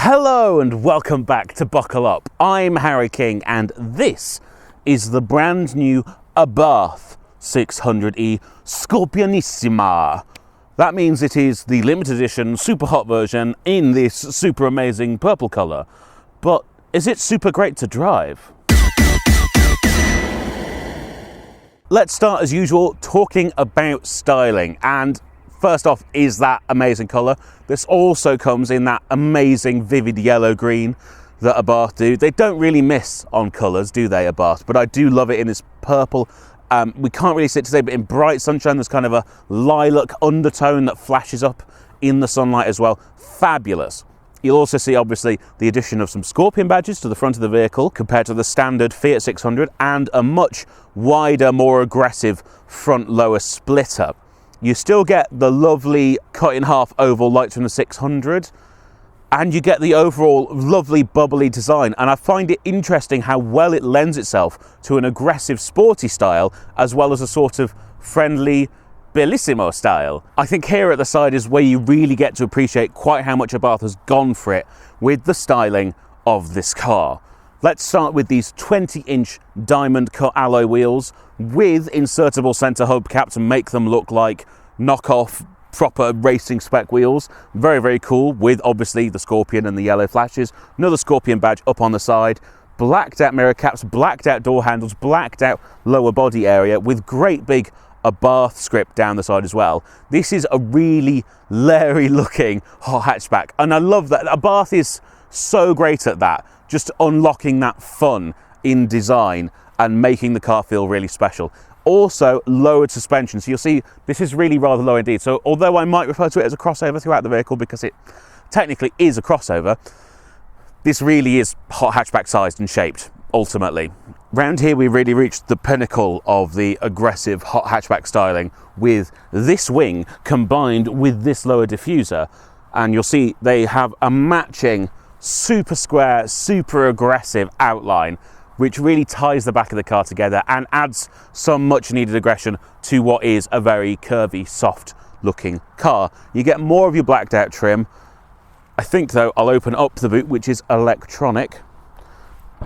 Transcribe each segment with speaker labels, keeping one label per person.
Speaker 1: Hello and welcome back to Buckle Up. I'm Harry King and this is the brand new Abarth 600e Scorpionissima. That means it is the limited edition super hot version in this super amazing purple colour. But is it super great to drive? Let's start as usual talking about styling, and first off is that amazing colour. This also comes in that amazing vivid yellow green that Abarth do. They don't really miss on colours, do they, Abarth? But I do love it in this purple. We can't really see it today, but in bright sunshine there's kind of a lilac undertone that flashes up in the sunlight as well. Fabulous. You'll also see obviously the addition of some Scorpion badges to the front of the vehicle compared to the standard Fiat 600, and a much wider, more aggressive front lower splitter. You still get the lovely cut in half oval lights from the 600, and you get the overall lovely bubbly design. And I find it interesting how well it lends itself to an aggressive sporty style as well as a sort of friendly bellissimo style. I think here at the side is where you really get to appreciate quite how much Abarth has gone for it with the styling of this car. Let's start with these 20-inch diamond cut alloy wheels with insertable centre hubcap to make them look like knockoff proper racing spec wheels. Very, very cool, with obviously the Scorpion and the yellow flashes. Another Scorpion badge up on the side. Blacked out mirror caps, blacked out door handles, blacked out lower body area with great big Abarth script down the side as well. This is a really leery looking hot hatchback, and I love that. Abarth is so great at that, just unlocking that fun in design and making the car feel really special. Also lowered suspension, so you'll see this is really rather low indeed. So although I might refer to it as a crossover throughout the vehicle because it technically is a crossover, this really is hot hatchback sized and shaped ultimately. Round here we really reached the pinnacle of the aggressive hot hatchback styling with this wing combined with this lower diffuser, and you'll see they have a matching super square, super aggressive outline which really ties the back of the car together and adds some much needed aggression to what is a very curvy, soft looking car. You get more of your blacked out trim. I think though I'll open up the boot, which is electronic.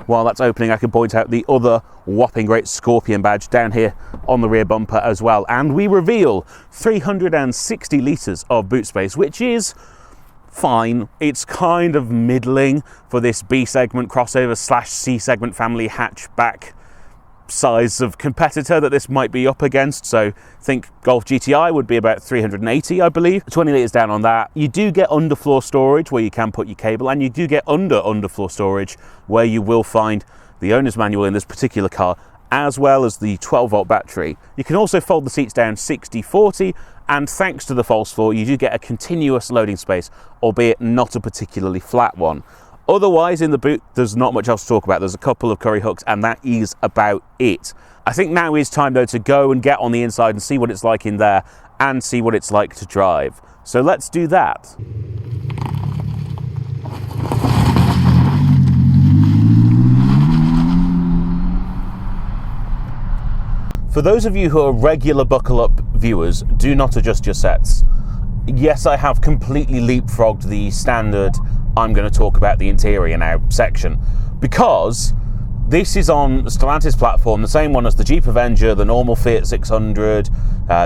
Speaker 1: While that's opening, I can point out the other whopping great Scorpion badge down here on the rear bumper as well. And we reveal 360 litres of boot space, which is fine. It's kind of middling for this B segment crossover slash C segment family hatchback size of competitor that this might be up against. So think Golf GTI would be about 380, I believe. 20 litres down on that. You do get underfloor storage where you can put your cable, and you do get underfloor storage where you will find the owner's manual in this particular car, as well as the 12-volt battery. You can also fold the seats down 60-40, and thanks to the false floor, you do get a continuous loading space, albeit not a particularly flat one. Otherwise, in the boot, there's not much else to talk about. There's a couple of curry hooks, and that is about it. I think now is time, though, to go and get on the inside and see what it's like in there and see what it's like to drive. So let's do that. For those of you who are regular Buckle Up viewers, do not adjust your sets. Yes, I have completely leapfrogged the standard I'm going to talk about the interior now section, because this is on the Stellantis platform, the same one as the Jeep Avenger, the normal Fiat 600,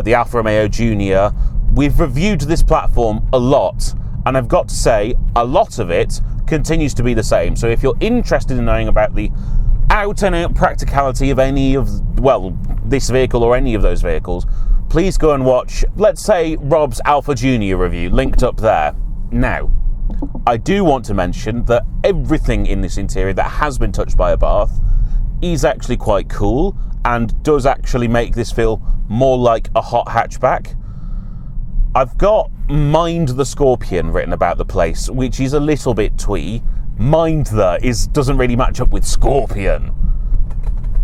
Speaker 1: the Alfa Romeo Junior. We've reviewed this platform a lot, and I've got to say, a lot of it continues to be the same. So if you're interested in knowing about the out and out practicality of any of, well, this vehicle or any of those vehicles, please go and watch, let's say, Rob's Alfa Junior review, linked up there. Now, I do want to mention that everything in this interior that has been touched by Abarth is actually quite cool and does actually make this feel more like a hot hatchback. I've got Mind the Scorpion written about the place, which is a little bit twee. Mind doesn't really match up with Scorpion.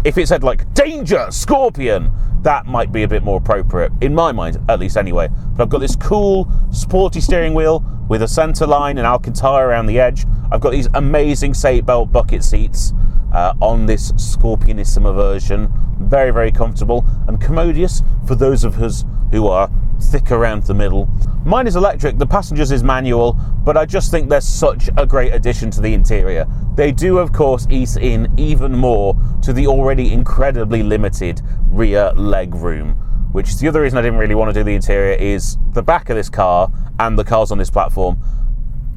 Speaker 1: If it said like Danger Scorpion, that might be a bit more appropriate in my mind, at least anyway. But I've got this cool sporty steering wheel with a centre line and Alcantara around the edge. I've got these amazing seatbelt bucket seats on this Scorpionissima version. Very, very comfortable and commodious for those of us who are thick around the middle. Mine is electric, the passengers is manual, but I just think they're such a great addition to the interior. They do, of course, ease in even more to the already incredibly limited rear leg room, which is the other reason I didn't really want to do the interior. Is the back of this car and the cars on this platform,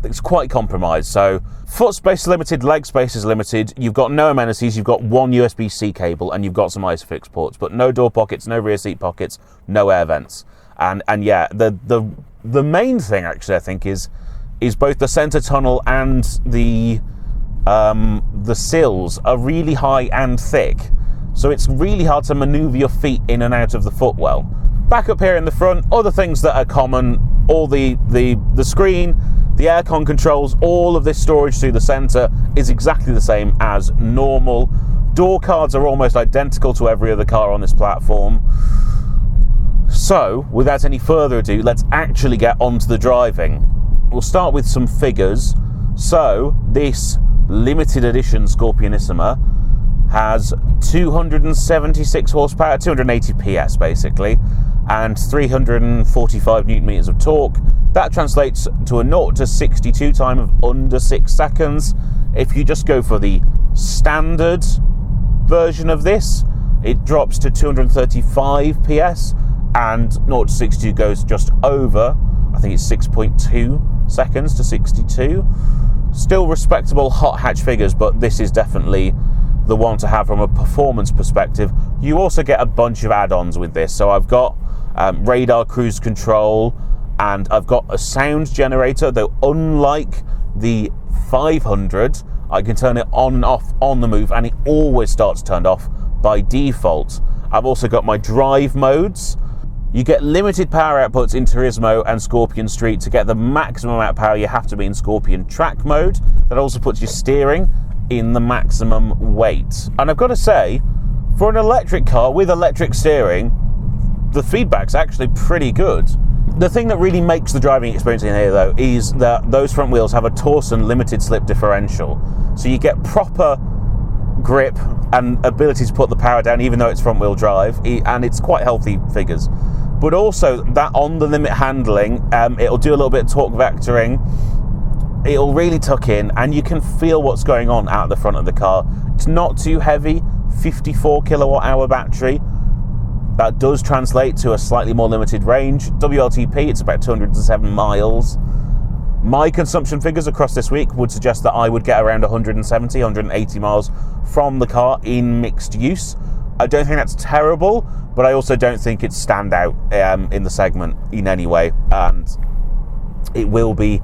Speaker 1: it's quite compromised. So foot space is limited, leg space is limited, you've got no amenities, you've got one USB-C cable and you've got some ISOFIX ports, but no door pockets, no rear seat pockets, no air vents. And yeah, the main thing actually I think is both the center tunnel and the sills are really high and thick, so it's really hard to maneuver your feet in and out of the footwell. Back up here in the front, other things that are common, all the screen, the aircon controls, all of this storage through the center is exactly the same as normal. Door cards are almost identical to every other car on this platform. So, without any further ado, let's actually get onto the driving. We'll start with some figures. So, this limited edition Scorpionissima has 276 horsepower, 280 PS basically, and 345 newton meters of torque. That translates to a 0 to 62 time of under 6 seconds. If you just go for the standard version of this, it drops to 235 PS, and 0 to 62 goes just over, I think it's 6.2 seconds to 62. Still respectable hot hatch figures, but this is definitely the one to have from a performance perspective. You also get a bunch of add-ons with this. So I've got radar cruise control, and I've got a sound generator, though unlike the 500, I can turn it on and off on the move, and it always starts turned off by default. I've also got my drive modes. You get limited power outputs in Turismo and Scorpion Street. To get the maximum amount of power, you have to be in Scorpion Track mode. That also puts your steering in the maximum weight. And I've got to say, for an electric car with electric steering, the feedback's actually pretty good. The thing that really makes the driving experience in here, though, is that those front wheels have a Torsen limited slip differential. So you get proper grip and ability to put the power down, even though it's front wheel drive, and it's quite healthy figures. But also that on the limit handling, it'll do a little bit of torque vectoring. It'll really tuck in, and you can feel what's going on out the front of the car. It's not too heavy, 54 kilowatt hour battery. That does translate to a slightly more limited range. WLTP, it's about 207 miles. My consumption figures across this week would suggest that I would get around 170, 180 miles from the car in mixed use. I don't think that's terrible, but I also don't think it's standout in the segment in any way, and it will be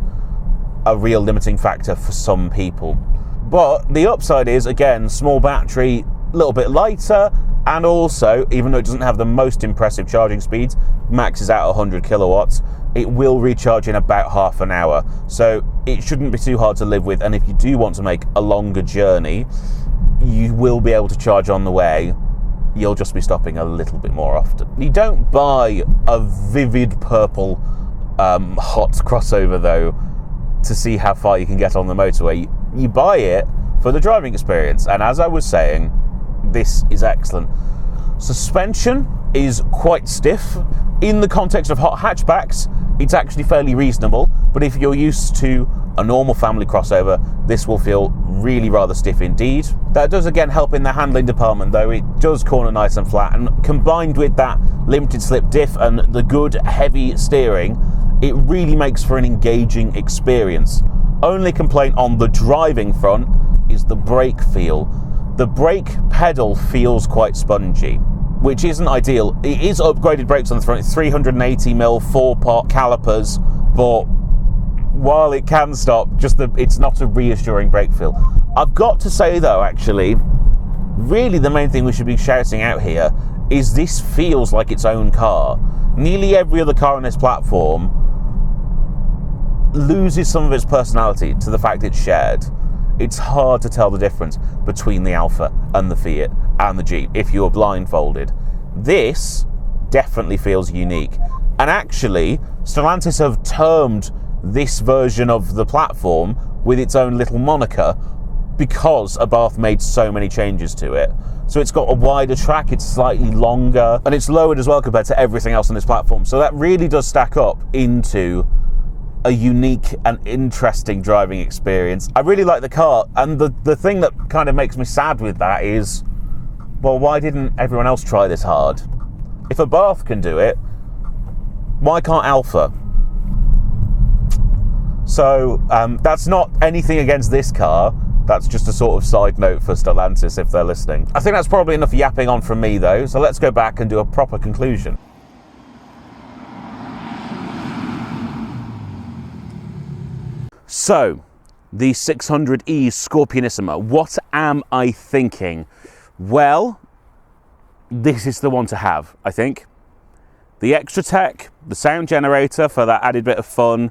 Speaker 1: a real limiting factor for some people. But the upside is, again, small battery, a little bit lighter, and also, even though it doesn't have the most impressive charging speeds, maxes out 100 kilowatts, it will recharge in about half an hour. So it shouldn't be too hard to live with, and if you do want to make a longer journey, you will be able to charge on the way. You'll just be stopping a little bit more often. You don't buy a vivid purple hot crossover, though, to see how far you can get on the motorway. You buy it for the driving experience, and as I was saying, this is excellent. Suspension is quite stiff. In the context of hot hatchbacks, it's actually fairly reasonable, but if you're used to a normal family crossover, this will feel really rather stiff indeed. That does again help in the handling department, though. It does corner nice and flat, and combined with that limited slip diff and the good heavy steering, it really makes for an engaging experience. Only complaint on the driving front is the brake feel. The brake pedal feels quite spongy, which isn't ideal. It is upgraded brakes on the front, 380mm 4-part calipers, but while it can stop, it's not a reassuring brake feel. I've got to say though, actually, really the main thing we should be shouting out here is this feels like its own car. Nearly every other car on this platform loses some of its personality to the fact it's shared. It's hard to tell the difference between the Alfa and the Fiat and the Jeep if you are blindfolded. This definitely feels unique. And actually, Stellantis have termed this version of the platform with its own little moniker because Abarth made so many changes to it. So it's got a wider track, it's slightly longer, and it's lowered as well compared to everything else on this platform. So that really does stack up into a unique and interesting driving experience. I really like the car, and the thing that kind of makes me sad with that is, well, why didn't everyone else try this hard? If Abarth can do it, why can't Alpha? So that's not anything against this car. That's just a sort of side note for Stellantis if they're listening. I think that's probably enough yapping on from me though, so let's go back and do a proper conclusion. So, the 600e Scorpionissima, what am I thinking? Well, this is the one to have, I think. The extra tech, the sound generator for that added bit of fun,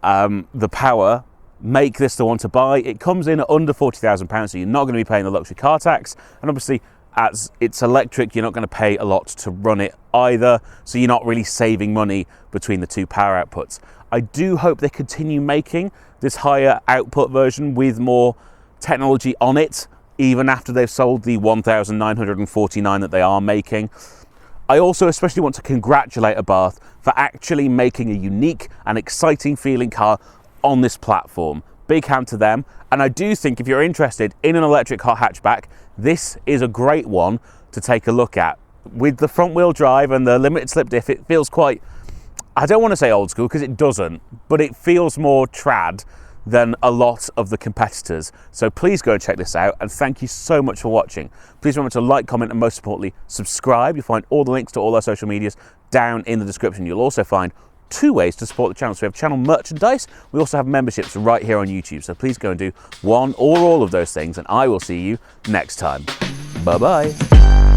Speaker 1: the power, make this the one to buy. It comes in at under £40,000, so you're not going to be paying the luxury car tax, and obviously as it's electric you're not going to pay a lot to run it either, so you're not really saving money between the two power outputs. I do hope they continue making this higher output version with more technology on it, even after they've sold the 1,949 that they are making. I also especially want to congratulate Abarth for actually making a unique and exciting feeling car on this platform. Big hand to them, and I do think if you're interested in an electric hot hatchback, this is a great one to take a look at. With the front wheel drive and the limited slip diff, it feels quite, I don't want to say old school because it doesn't, but it feels more trad than a lot of the competitors. So please go and check this out, and thank you so much for watching. Please remember to like, comment, and most importantly, subscribe. You'll find all the links to all our social medias down in the description. You'll also find 2 ways to support the channel. So we have channel merchandise. We also have memberships right here on YouTube. So please go and do one or all of those things, and I will see you next time. Bye-bye.